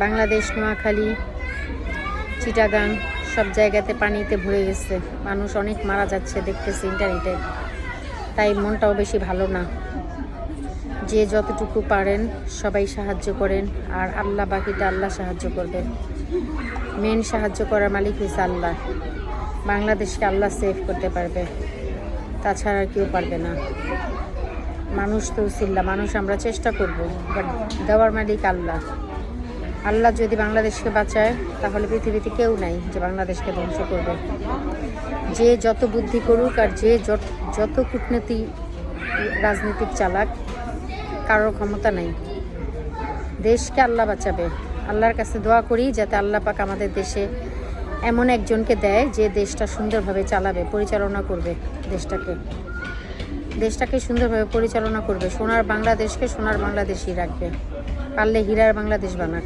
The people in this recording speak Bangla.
বাংলাদেশ, নোয়াখালী, চিটাগাং সব জায়গাতে পানিতে ভরে গেছে। মানুষ অনেক মারা যাচ্ছে দেখতেছি ইন্টারনেটে, তাই মনটাও বেশি ভালো না। যে যতটুকু পারেন সবাই সাহায্য করেন, আর আল্লাহ বাকিটা আল্লাহ সাহায্য করবে। মেন সাহায্য করার মালিক হচ্ছে আল্লাহ। বাংলাদেশকে আল্লাহ সেভ করতে পারবে, তাছাড়া কেউ পারবে না। মানুষ তো উসিল্লা, মানুষ আমরা চেষ্টা করব, বাট দেওয়ার মালিক আল্লাহ। আল্লাহ যদি বাংলাদেশকে বাঁচায় তাহলে পৃথিবীতে কেউ নাই যে বাংলাদেশকে ধ্বংস করবে। যে যত বুদ্ধি করুক আর যে যত কূটনীতি রাজনীতিক চালাক, কারোর ক্ষমতা নাই। দেশকে আল্লাহ বাঁচাবে। আল্লাহর কাছে দোয়া করি যাতে আল্লাহ পাক আমাদের দেশে এমন একজনকে দেয় যে দেশটা সুন্দরভাবে চালাবে, পরিচালনা করবে। দেশটাকে সুন্দরভাবে পরিচালনা করবে। সোনার বাংলাদেশকে সোনার বাংলাদেশই রাখবে, পারলে হীরার বাংলাদেশ বানাক।